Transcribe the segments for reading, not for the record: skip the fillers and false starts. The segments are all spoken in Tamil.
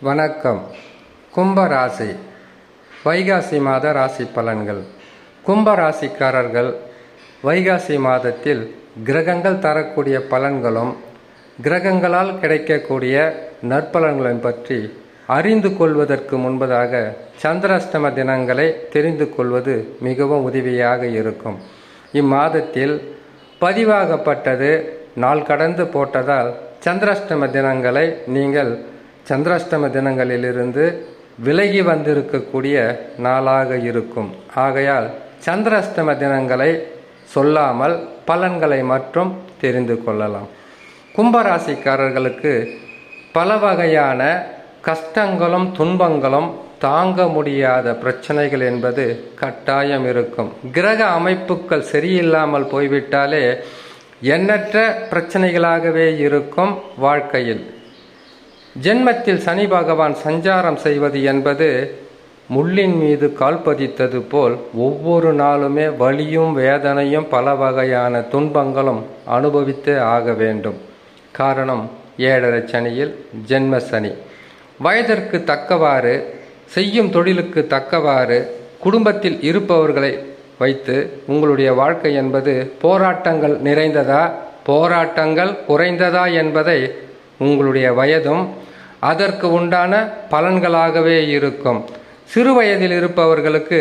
வணக்கம். கும்பராசி வைகாசி மாத ராசி பலன்கள். கும்பராசிக்காரர்கள் வைகாசி மாதத்தில் கிரகங்கள் தரக்கூடிய பலன்களும் கிரகங்களால் கிடைக்கக்கூடிய நற்பலன்களையும் பற்றி அறிந்து கொள்வதற்கு முன்பதாக சந்திராஷ்டம தினங்களை தெரிந்து கொள்வது மிகவும் உதவியாக இருக்கும். இம்மாதத்தில் பதிவாகப்பட்டது நாள் கடந்து போட்டதால் சந்திராஷ்டம தினங்களை நீங்கள் சந்திராஷ்டம தினங்களிலிருந்து விலகி வந்திருக்கக்கூடிய நாளாக இருக்கும். ஆகையால் சந்திராஷ்டம தினங்களை சொல்லாமல் பலன்களை மட்டும் தெரிந்து கொள்ளலாம். கும்பராசிக்காரர்களுக்கு பல வகையான கஷ்டங்களும் துன்பங்களும் தாங்க முடியாத பிரச்சனைகள் என்பது கட்டாயம் இருக்கும். கிரக அமைப்புகள் சரியில்லாமல் போய்விட்டாலே எண்ணற்ற பிரச்சனைகளாகவே இருக்கும் வாழ்க்கையில். ஜென்மத்தில் சனி பகவான் சஞ்சாரம் செய்வது என்பது முள்ளின் மீது கால் பதித்தது போல் ஒவ்வொரு நாளுமே வலியும் வேதனையும் பல வகையான துன்பங்களும் அனுபவித்து ஆக வேண்டும். காரணம் 7.5 சனியில் ஜென்ம சனி. வயதிற்கு தக்கவாறு செய்யும் தொழிலுக்கு தக்கவாறு குடும்பத்தில் இருப்பவர்களை வைத்து உங்களுடைய வாழ்க்கை என்பது போராட்டங்கள் நிறைந்ததா போராட்டங்கள் குறைந்ததா என்பதை உங்களுடைய வயதும் அதற்கு உண்டான பலன்களாகவே இருக்கும். சிறு வயதில் இருப்பவர்களுக்கு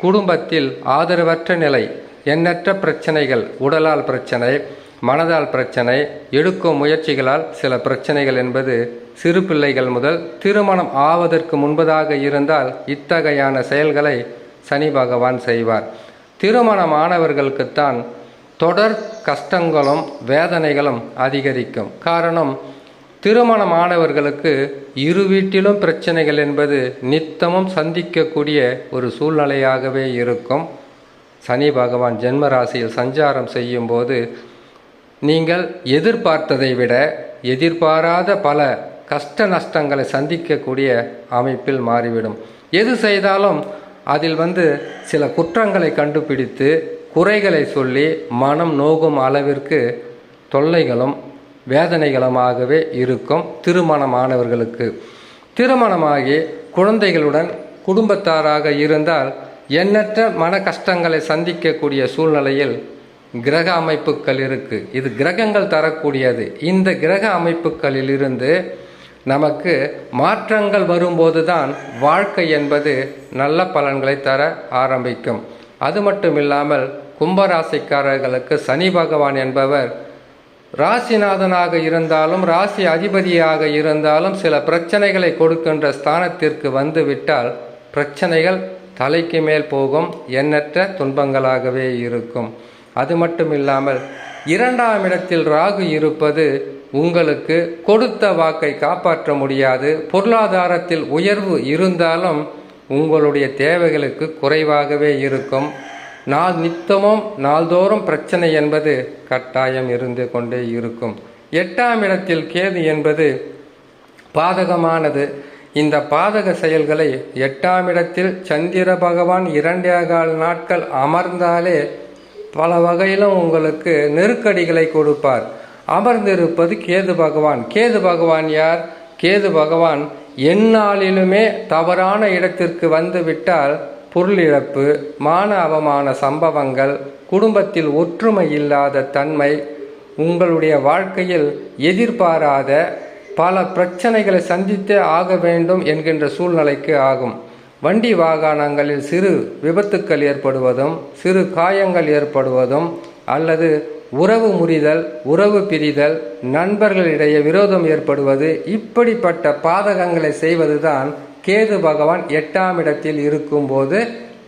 குடும்பத்தில் ஆதரவற்ற நிலை, எண்ணற்ற பிரச்சனைகள், உடலால் பிரச்சனை, மனதால் பிரச்சனை, எடுக்கும் முயற்சிகளால் சில பிரச்சனைகள் என்பது சிறு பிள்ளைகள் முதல் திருமணம் ஆவதற்கு முன்பதாக இருந்தால் இத்தகையான செயல்களை சனி பகவான் செய்வார். திருமணமானவர்களுக்குத்தான் தொடர் கஷ்டங்களும் வேதனைகளும் அதிகரிக்கும். காரணம், திருமணமானவர்களுக்கு இரு வீட்டிலும் பிரச்சனைகள் என்பது நித்தமும் சந்திக்கக்கூடிய ஒரு சூழ்நிலையாகவே இருக்கும். சனி பகவான் ஜென்ம ராசியில் சஞ்சாரம் செய்யும் போது நீங்கள் எதிர்பார்த்ததை விட எதிர்பாராத பல கஷ்ட நஷ்டங்களை சந்திக்கக்கூடிய அமைப்பில் மாறிவிடும். எது செய்தாலும் அதில் சில குற்றங்களை கண்டுபிடித்து குறைகளை சொல்லி மனம் நோகும் அளவிற்கு தொல்லைகளும் வேதனைகளுமாகவே இருக்கும். திருமணமானவர்களுக்கு திருமணமாகி குழந்தைகளுடன் குடும்பத்தாராக இருந்தால் எண்ணற்ற மன கஷ்டங்களை சந்திக்கக்கூடிய சூழ்நிலையில் கிரக அமைப்புகள் இருக்குது. இது கிரகங்கள் தரக்கூடியது. இந்த கிரக அமைப்புகளிலிருந்து நமக்கு மாற்றங்கள் வரும்போது தான் வாழ்க்கை என்பது நல்ல பலன்களை தர ஆரம்பிக்கும். அது மட்டும் இல்லாமல் கும்பராசிக்காரர்களுக்கு சனி பகவான் என்பவர் ராசிநாதனாக இருந்தாலும் ராசி அதிபதியாக இருந்தாலும் சில பிரச்சனைகளை கொடுக்கின்ற ஸ்தானத்திற்கு வந்துவிட்டால் பிரச்சனைகள் தலைக்கு மேல் போகும், எண்ணற்ற துன்பங்களாகவே இருக்கும். அது மட்டும் இல்லாமல் 2ஆம் இடத்தில் ராகு இருப்பது உங்களுக்கு கொடுத்த வாக்கை காப்பாற்ற முடியாது. பொருளாதாரத்தில் உயர்வு இருந்தாலும் உங்களுடைய தேவைகளுக்கு குறைவாகவே இருக்கும். நித்தமும் நாள்தோறும் பிரச்சனை என்பது கட்டாயம் இருந்து கொண்டே இருக்கும். 8ஆம் இடத்தில் கேது என்பது பாதகமானது. இந்த பாதக செயல்களை 8ஆம் இடத்தில் சந்திர பகவான் 2.25 நாட்கள் அமர்ந்தாலே பல வகையிலும் உங்களுக்கு நெருக்கடிகளை கொடுப்பார். அமர்ந்திருப்பது கேது பகவான். கேது பகவான் யார்? கேது பகவான் எந்நாளிலுமே தவறான இடத்திற்கு வந்துவிட்டால் பொருளிழப்பு, மான அவமான சம்பவங்கள், குடும்பத்தில் ஒற்றுமை இல்லாத தன்மை, உங்களுடைய வாழ்க்கையில் எதிர்பாராத பல பிரச்சனைகளை சந்தித்தே ஆக வேண்டும் என்கின்ற சூழ்நிலைக்கு ஆகும். வண்டி வாகனங்களில் சிறு விபத்துக்கள் ஏற்படுவதும் சிறு காயங்கள் ஏற்படுவதும் அல்லது உறவு முறிதல், உறவு பிரிதல், நண்பர்களிடையே விரோதம் ஏற்படுவது, இப்படிப்பட்ட பாதகங்களை செய்வதுதான் கேது பகவான் 8ஆம் இடத்தில் இருக்கும்போது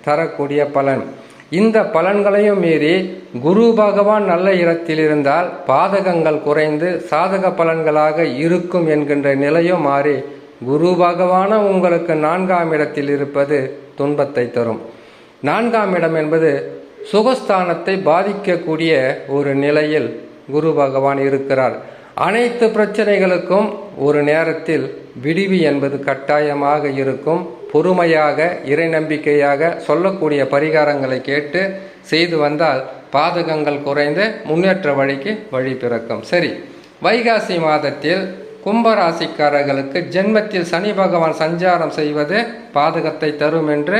தரக்கூடிய பலன். இந்த பலன்களையும் மீறி குரு பகவான் நல்ல இடத்தில் இருந்தால் பாதகங்கள் குறைந்து சாதக பலன்களாக இருக்கும் என்கின்ற நிலையும் மாறி குரு பகவான உங்களுக்கு 4ஆம் இடத்தில் இருப்பது துன்பத்தை தரும். 4ஆம் இடம் என்பது சுகஸ்தானத்தை பாதிக்கக்கூடிய ஒரு நிலையில் குரு பகவான் இருக்கிறார். அனைத்து பிரச்சனைகளுக்கும் ஒரு நேரத்தில் விடிவு என்பது கட்டாயமாக இருக்கும். பொறுமையாக இறை நம்பிக்கையாக சொல்லக்கூடிய பரிகாரங்களை கேட்டு செய்து வந்தால் பாதகங்கள் குறைந்து முன்னேற்ற வழிக்கு வழி பிறக்கும். சரி, வைகாசி மாதத்தில் கும்பராசிக்காரர்களுக்கு ஜென்மத்தில் சனி பகவான் சஞ்சாரம் செய்வது பாதகத்தை தரும் என்று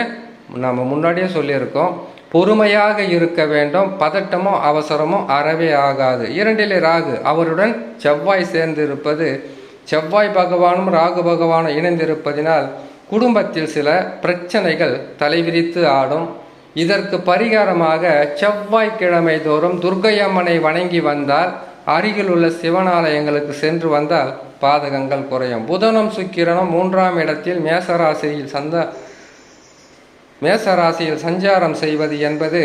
நம்ம முன்னாடியே சொல்லியிருக்கோம். பொறுமையாக இருக்க வேண்டும். பதட்டமோ அவசரமோ அறவே ஆகாது. இரண்டிலே ராகு, அவருடன் செவ்வாய் சேர்ந்து இருப்பது, செவ்வாய் பகவானும் ராகு பகவானும் இணைந்திருப்பதினால் குடும்பத்தில் சில பிரச்சனைகள் தலைவிரித்து ஆடும். இதற்கு பரிகாரமாக செவ்வாய்க்கிழமை தோறும் துர்க்கையம்மனை வணங்கி வந்தால், அருகில் உள்ள சிவனாலயங்களுக்கு சென்று வந்தால் பாதகங்கள் குறையும். புதனும் சுக்கிரனும் 3ஆம் இடத்தில் மேசராசியில் சஞ்சாரம் செய்வது என்பது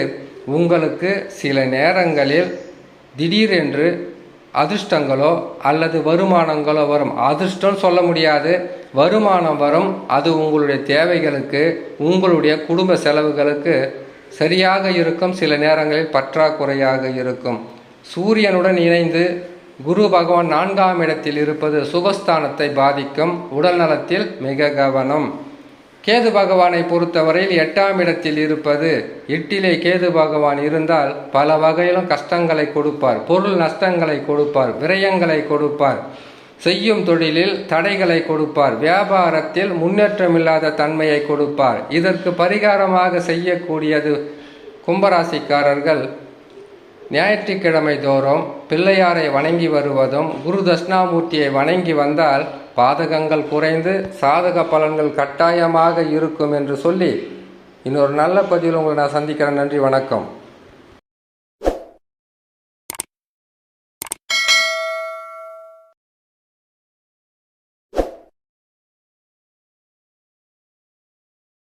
உங்களுக்கு சில நேரங்களில் திடீரென்று அதிர்ஷ்டங்களோ அல்லது வருமானங்களோ வரும். அதிர்ஷ்டம் சொல்ல முடியாது, வருமானம் வரும். அது உங்களுடைய தேவைகளுக்கு, உங்களுடைய குடும்ப செலவுகளுக்கு சரியாக இருக்கும். சில நேரங்களில் பற்றாக்குறையாக இருக்கும். சூரியனுடன் இணைந்து குரு பகவான் 4ஆம் இடத்தில் இருப்பது சுகஸ்தானத்தை பாதிக்கும். உடல் நலத்தில் மிக கவனம். கேது பகவானை பொறுத்தவரையில் 8ஆம் இடத்தில் இருப்பது, 8லே கேது பகவான் இருந்தால் பல வகையிலும் கஷ்டங்களை கொடுப்பார். பொருள் நஷ்டங்களை கொடுப்பார், விரயங்களை கொடுப்பார், செய்யும் தொழிலில் தடைகளை கொடுப்பார், வியாபாரத்தில் முன்னேற்றமில்லாத தன்மையை கொடுப்பார். இதற்கு பரிகாரமாக செய்யக்கூடியது கும்பராசிக்காரர்கள் ஞாயிற்றுக்கிழமை தோறும் பிள்ளையாரை வணங்கி வருவதும் குரு தட்சிணாமூர்த்தியை வணங்கி வந்தால் பாதகங்கள் குறைந்து சாதக பலன்கள் கட்டாயமாக இருக்கும் என்று சொல்லி இன்னொரு நல்ல பதிவில் உங்களை நான் சந்திக்கிறேன். நன்றி, வணக்கம்.